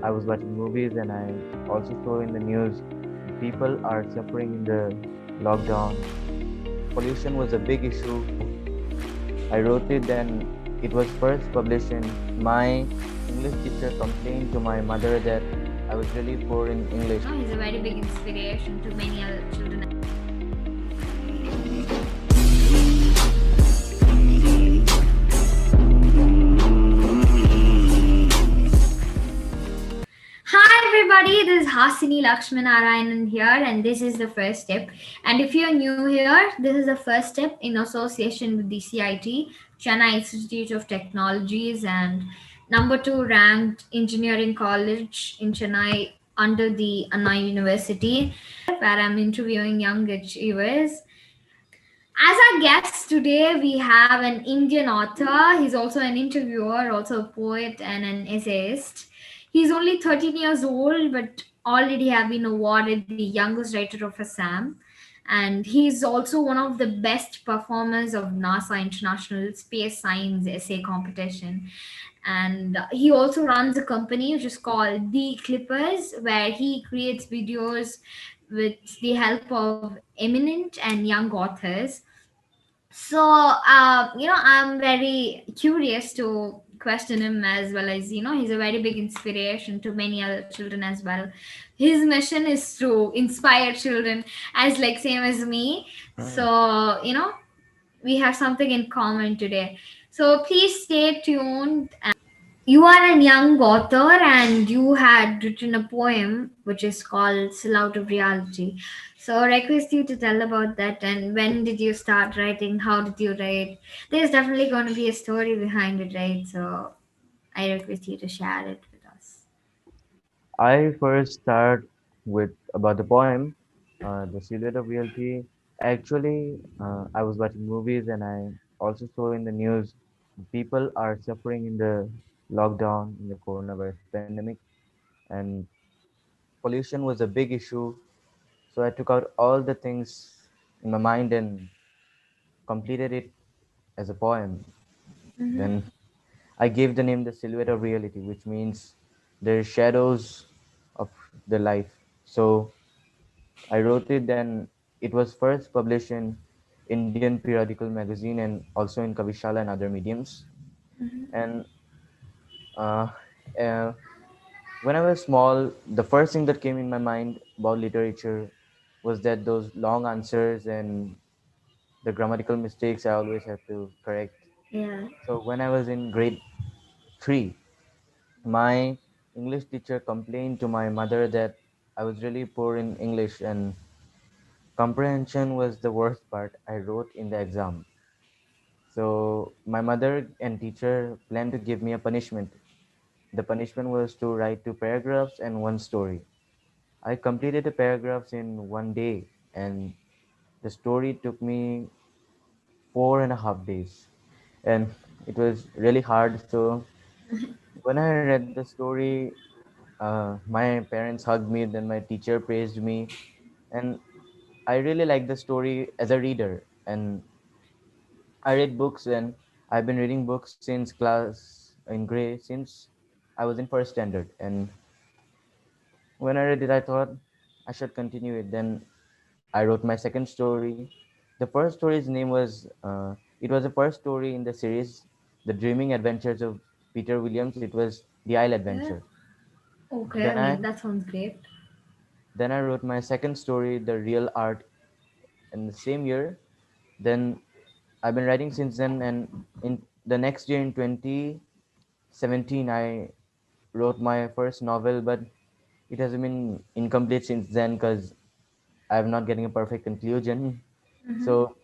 I was watching movies and I also saw in the news people are suffering in the lockdown. Pollution was a big issue. I wrote it and it was first published in my English teacher complained to my mother that I was really poor in English. He's a very big inspiration to many other children. Hi everybody, this is Hasini Lakshmanarayanan here, and this is the first step. And if you're new here, this is the first step in association with the CIT, Chennai Institute of Technologies, and number two ranked engineering college in Chennai under the Anna University, where I'm interviewing young achievers. As our guest today, we have an Indian author. He's also an interviewer, also a poet and an essayist. He's only 13 years old, but already have been awarded the youngest writer of Assam. And he's also one of the best performers of NASA International Space Science Essay Competition. And he also runs a company which is called The Clippers, where he creates videos with the help of eminent and young authors. So, I'm very curious to question him as well as, he's a very big inspiration to many other children as well. His mission is to inspire children as like same as me. So, we have something in common today. So please stay tuned. You are a young author and you had written a poem which is called Still Out of Reality. So I request you to tell about that and when did you start writing? How did you write? There's definitely going to be a story behind it, right? So I request you to share it with us. I first start with about the poem, The Silhouette of Reality. Actually, I was watching movies and I also saw in the news people are suffering in the lockdown in the coronavirus pandemic, and pollution was a big issue. So I took out all the things in my mind and completed it as a poem. Mm-hmm. Then I gave the name The Silhouette of Reality, which means the shadows of the life. So I wrote it, then it was first published in Indian periodical magazine and also in Kavishala and other mediums. And uh, uh, when I was small, the first thing that came in my mind about literature was that those long answers and the grammatical mistakes I always have to correct. Yeah. So when I was in grade 3, my English teacher complained to my mother that I was really poor in English and comprehension was the worst part I wrote in the exam. So my mother and teacher planned to give me a punishment. The punishment was to write two paragraphs and one story. I completed the paragraphs in one day, and the story took me 4.5 days. And it was really hard. So when I read the story, my parents hugged me, then my teacher praised me, and I really liked the story as a reader. And I read books, and I've been reading books since class in Gray since I was in first standard. And when I read it, I thought I should continue it. Then I wrote my second story. The first story's name was it was the first story in the series, The Dreaming Adventures of Peter Williams. It was The Isle Yeah. Adventure. Okay, Then I I mean, that sounds great. then I wrote my second story, The Real Art, in the same year. Then I've been writing since then, and in the next year in 2017, I wrote my first novel, but it has been incomplete since then because I'm not getting a perfect conclusion. So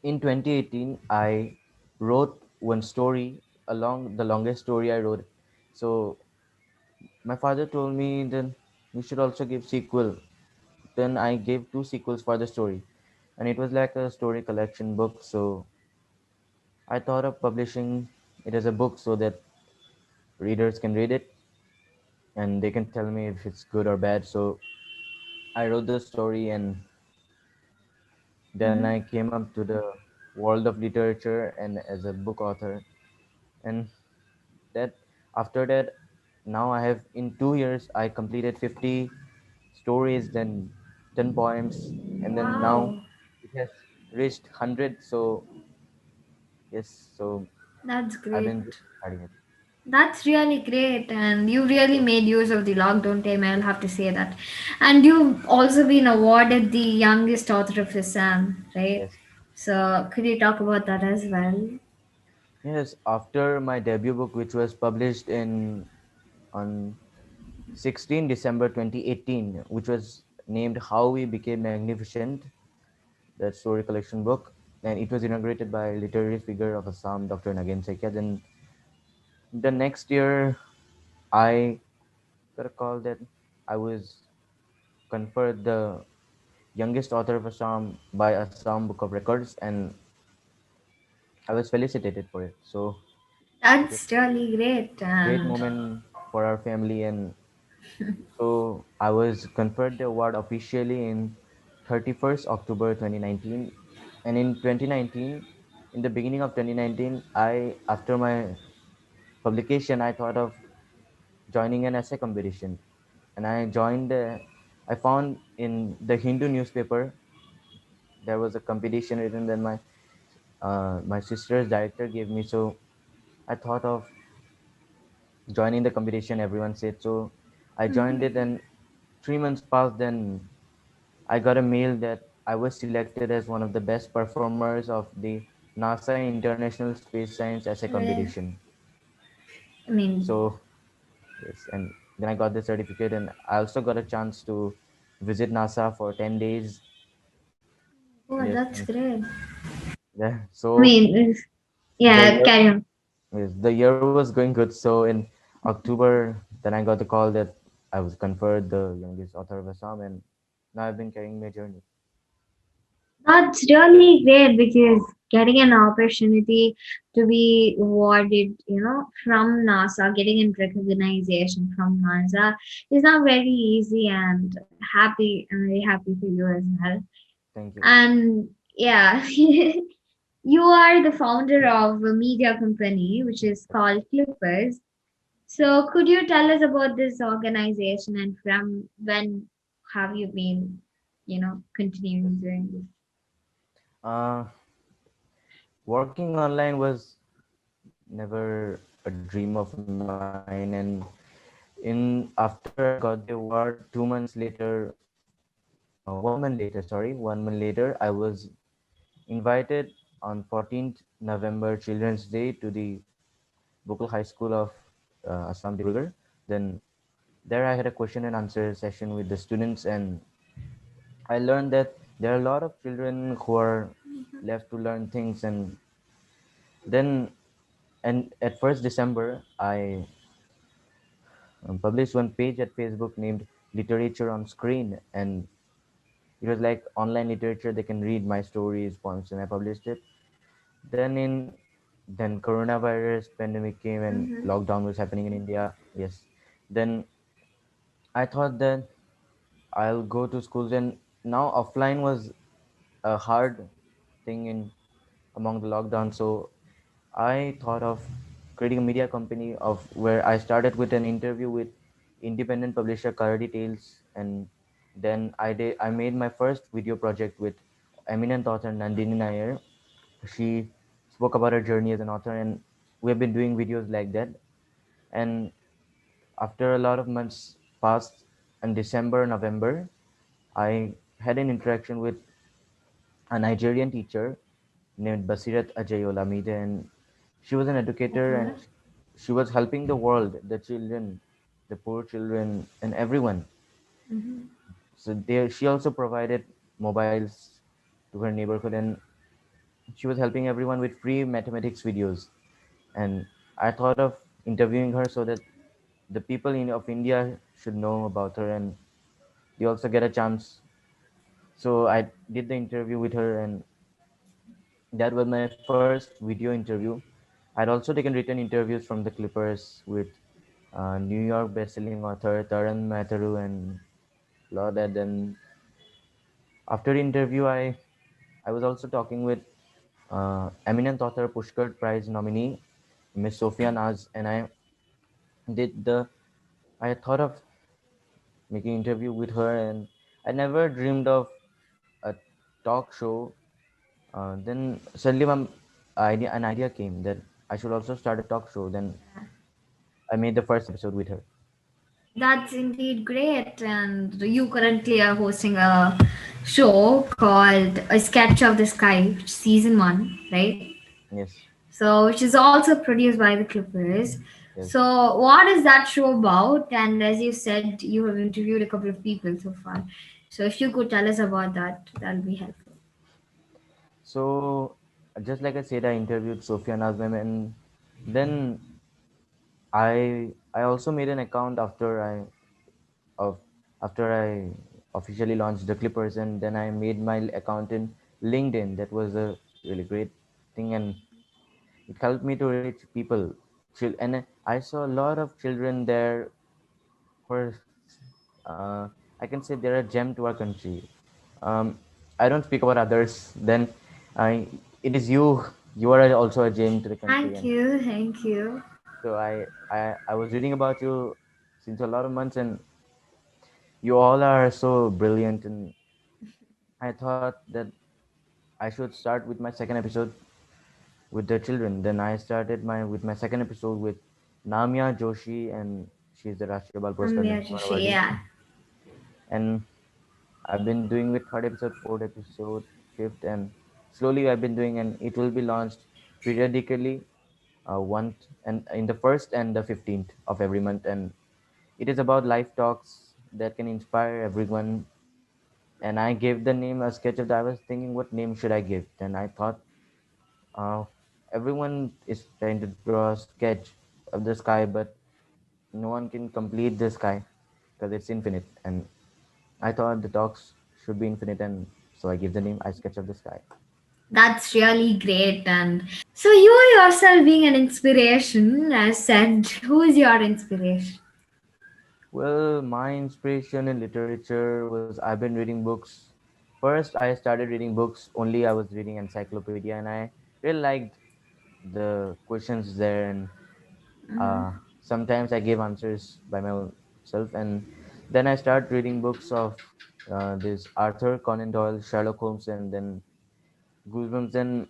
in 2018, I wrote one story along the longest story I wrote. So my father told me that you should also give sequel. Then I gave two sequels for the story, and it was like a story collection book. So I thought of publishing it as a book so that readers can read it and they can tell me if it's good or bad. So I wrote the story, and then I came up to the world of literature and as a book author. And that after that, now I have, in 2 years I completed 50 stories, then 10 poems, and then now Wow, it has reached 100. So yes, so that's I've great. been just starting it. That's really great, and you really So made use of the lockdown time. I'll have to say that. And you've also been awarded the youngest author of Assam, right? yes, So, could you talk about that as well? yes. After my debut book, which was published in on 16 December 2018, which was named "How We Became Magnificent," that story collection book, and it was inaugurated by literary figure of Assam, Dr. Nagin Saikia. Then the next year, I got a call that I was conferred the youngest author of Assam by Assam Book of Records, and I was felicitated for it. So it was That's really great, a great and moment for our family, and so I was conferred the award officially in 31st October 2019, and in 2019, in the beginning of 2019, I after my publication, I thought of joining an essay competition, and I joined. I found in the Hindu newspaper there was a competition written. Then my sister's director gave me, so I thought of joining the competition. Everyone said so. I joined it, and 3 months passed. Then I got a mail that I was selected as one of the best performers of the NASA International Space Science Essay well, Competition. I mean, So yes, and then I got the certificate, and I also got a chance to visit NASA for 10 days. oh, Yes, that's and great. yeah, I so mean, the yeah, year carry on. yes, the year was going good. So in October, then I got the call that I was conferred the youngest author of Assam, and now I've been carrying my journey. That's really great because getting an opportunity to be awarded, from NASA, getting a recognition from NASA is not very easy, and happy. I'm very happy for you as well. Thank you. And yeah, you are the founder of a media company which is called Clippers. So could you tell us about this organization and from when have you been, continuing doing this? Uh, Working online was never a dream of mine, and in after I got the award, 2 months later, 1 month later, sorry, 1 month later, I was invited on 14th November Children's Day to the local high school of Assam Dibrugarh. Then there I had a question and answer session with the students, and I learned that there are a lot of children who are left to learn things. And then and at 1st December, I published one page at Facebook named Literature on Screen, and it was like online literature. They can read my stories, poems, and I published it. Then coronavirus pandemic came and Mm-hmm. lockdown was happening in India. Yes. Then I thought that I'll go to schools, and now offline was a hard thing in among the lockdown. So I thought of creating a media company of where I started with an interview with independent publisher Karadi Tales, and then I made my first video project with eminent author Nandini Nair. She spoke about her journey as an author, and we have been doing videos like that. And after a lot of months passed, in December, November, I had an interaction with a Nigerian teacher named Basirat Ajay Olamide, and she was an educator, Okay. and she was helping the world, the children, the poor children, and everyone. Mm-hmm. So there, she also provided mobiles to her neighborhood, and she was helping everyone with free mathematics videos. And I thought of interviewing her so that the people of India should know about her, and they also get a chance. So I did the interview with her, and that was my first video interview. I'd also taken written interviews from the Clippers with New York best-selling author Taran Mataru and lot that. Then after the interview, I was also talking with eminent author Pushkar Prize nominee Miss Sophia Naz, and I did the I thought of making interview with her, and I never dreamed of a talk show. Then suddenly an idea came that I should also start a talk show. Then I made the first episode with her. That's indeed great. And you currently are hosting a show called A Sketch of the Sky, season one, right? Yes, So, which is also produced by the Clippers. yes. So, what is that show about? And as you said, you have interviewed a couple of people so far. So, if you could tell us about that, that'll be helpful. So just like I said, I interviewed Sophia Nazmem, and then I also made an account of after I officially launched the Clippers, and then I made my account in LinkedIn. That was a really great thing, and it helped me to reach people. And I saw a lot of children there who uh, I can say they're a gem to our country. Um, I don't speak about others. Then I, it is you. You are also a gem to the country, Thank and you. Thank you. so I was reading about you since a lot of months, and you all are so brilliant. And I thought that I should start with my second episode with the children. Then I started my second episode with Namya Joshi, and she's the Rashtriya Bal I'm Puraskar Nirmal Yajashi, awardee. yeah. And I've been doing with third episode, fourth episode, fifth, and slowly I've been doing, and it will be launched periodically, once and in the first and the 15th of every month. And it is about life talks that can inspire everyone. And I gave the name a sketch of that. I was thinking, what name should I give? Then I thought, uh, everyone is trying to draw a sketch of the sky, but no one can complete the sky because it's infinite. And I thought the talks should be infinite, and so I give the name I sketch of the sky. That's really great. And so, you yourself being an inspiration, as said, who is your inspiration? Well, my inspiration in literature was I've been reading books. First, I started reading books only. I was reading encyclopedia, and I really liked the questions there. And sometimes I gave answers by myself. And then I started reading books of this Arthur Conan Doyle, Sherlock Holmes, and then Goosebumps. Then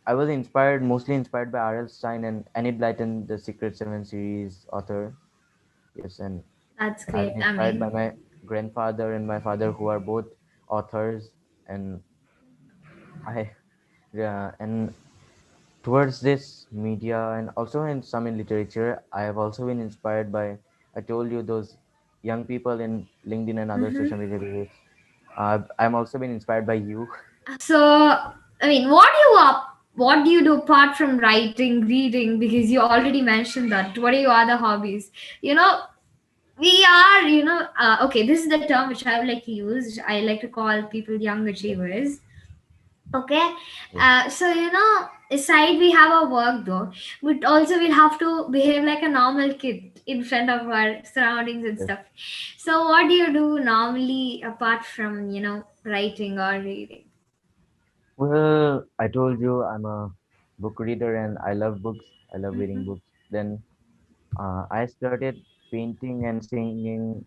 I was inspired, mostly inspired by R.L. Stein and Annie Blyton, the Secret Seven series author. Yes, and That's I've great. been I inspired by mean, my grandfather and my father, who are both authors. And I, and towards this media, and also in some in literature, I have also been inspired by. I told you those young people in LinkedIn and other social media pages. I'm also been inspired by you. so I mean, what do you do apart from writing, reading? Because you already mentioned that. What are your other hobbies? You know, we are, okay. This is the term which I would like to use. I like to call people young Yes, achievers. Okay. yes, So aside we have our work though, but also we'll have to behave like a normal kid in front of our surroundings and yes. stuff. So what do you do normally apart from writing or reading? Well, I told you I'm a book reader, and I love books. I love reading books. Then I started painting and singing.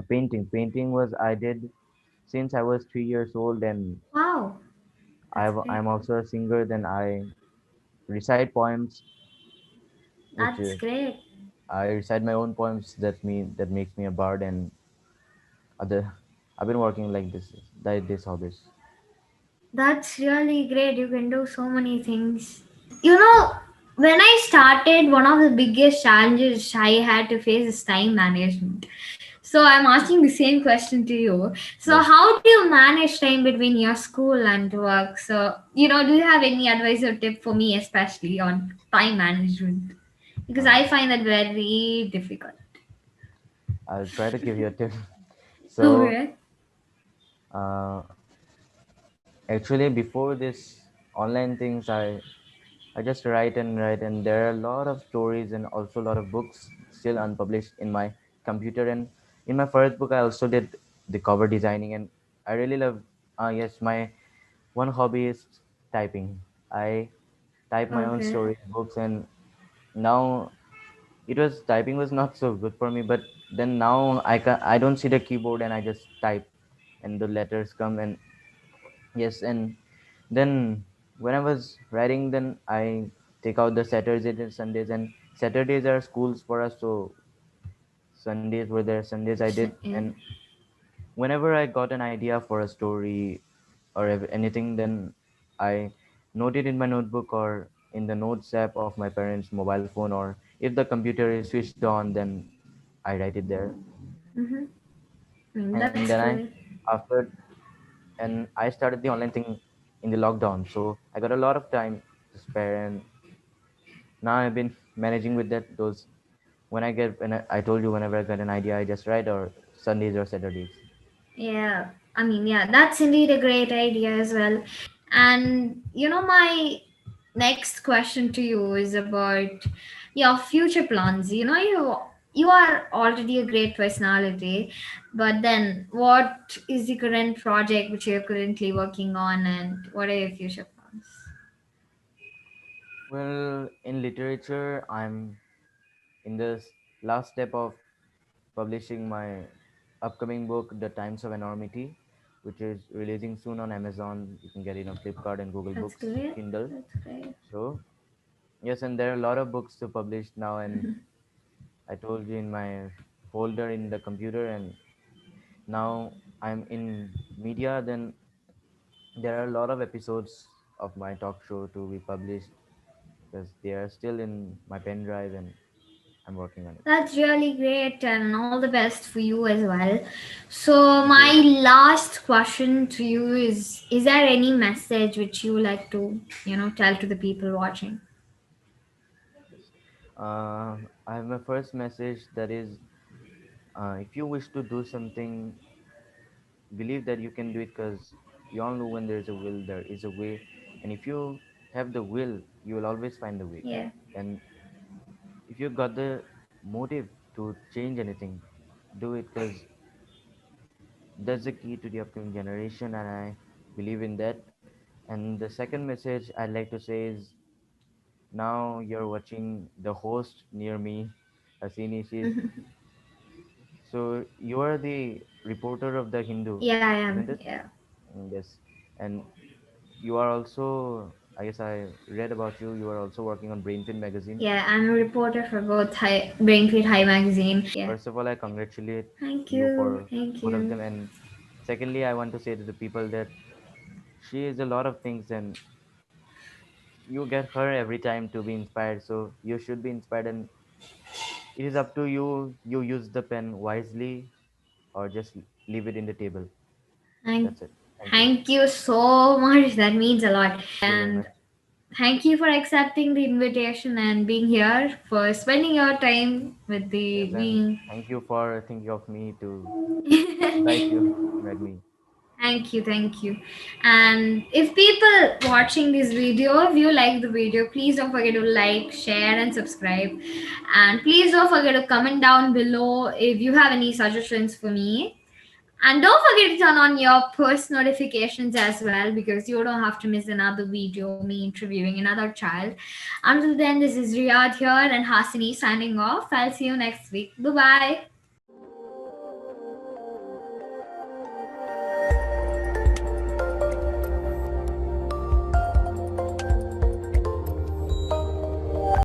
Painting was I did since I was 3 years old, and Wow, that's great. I'm also a singer. Then I recite poems, which That's great. I recite my own poems. That makes me a bard. And other I've been working like this hobbies. That's really great. You can do so many things. You know, when I started, one of the biggest challenges I had to face is time management. So I'm asking the same question to you. So Yes. how do you manage time between your school and work? So, do you have any advice or tip for me, especially on time management? Because Uh, I find that very difficult. I'll try to give you a tip. So, Okay. uh, actually, before this online things, I just write and write, and there are a lot of stories and also a lot of books still unpublished in my computer. And in my first book, I also did the cover designing, and I really love. Yes, my one hobby is typing. I type my own Okay. stories, books, and now it was typing was not so good for me, but then now I don't see the keyboard and I just type and the letters come. And yes, and then when I was writing, then I take out the Saturdays and Sundays, and Saturdays are schools for us, so Sundays were there. Sundays I did, Yeah. and whenever I got an idea for a story or anything, then I note it in my notebook or in the notes app of my parents' mobile phone, or if the computer is switched on, then I write it there. Mm-hmm. And then That's I great. after and I started the online thing in the lockdown, so I got a lot of time to spare, and now I've been managing with that. Those when I get when I told you, whenever I get an idea, I just write, or Sundays or Saturdays. Yeah, I mean, yeah, that's indeed a great idea as well. And my next question to you is about your future plans. You are already a great personality, but then what is the current project which you're currently working on, and what are your future plans? Well, in literature, I'm in the last step of publishing my upcoming book, The Times of Enormity, which is releasing soon on Amazon. You can get it on Flipkart and Google That's Books, great. Kindle. That's great. So, yes, and there are a lot of books to publish now, and I told you in my folder in the computer, and now I'm in media. Then there are a lot of episodes of my talk show to be published because they are still in my pen drive, and I'm working on it. That's really great, and all the best for you as well. So, Thank my you. last question to you is there any message which you like to, tell to the people watching? Yes. I have my first message, that is, if you wish to do something, believe that you can do it, because we all know when there's a will, there is a way. And if you have the will, you will always find the way. Yeah. And if you got the motive to change anything, do it, because that's the key to the upcoming generation. And I believe in that. And the second message I'd like to say is, now you're watching the host near me, Hasini. So you are the reporter of the Hindu, Yeah, I isn't am. it? Yeah. Yes. And you are also, I guess I read about you. You are also working on Brainfin magazine. Yeah, I'm a reporter for both Brainfeed High magazine. Yeah. First of all, I congratulate Thank you you. for Thank both of you. them. And secondly, I want to say to the people that she is a lot of things, and you get her every time to be inspired. So you should be inspired, and it is up to you. You use the pen wisely, or just leave it in the table. Thank, That's it. Thank you. thank you so much. That means a lot. Thank you very And much. thank you for accepting the invitation and being here, for spending your time with the Yes, and being. thank you for thinking of me to invite you, invite me. Thank you, thank you. And if people watching this video, if you like the video, please don't forget to like, share, and subscribe. And please don't forget to comment down below if you have any suggestions for me. And don't forget to turn on your post notifications as well, because you don't have to miss another video, me interviewing another child. Until then, this is Riyad here and Hasini signing off. I'll see you next week. Bye bye.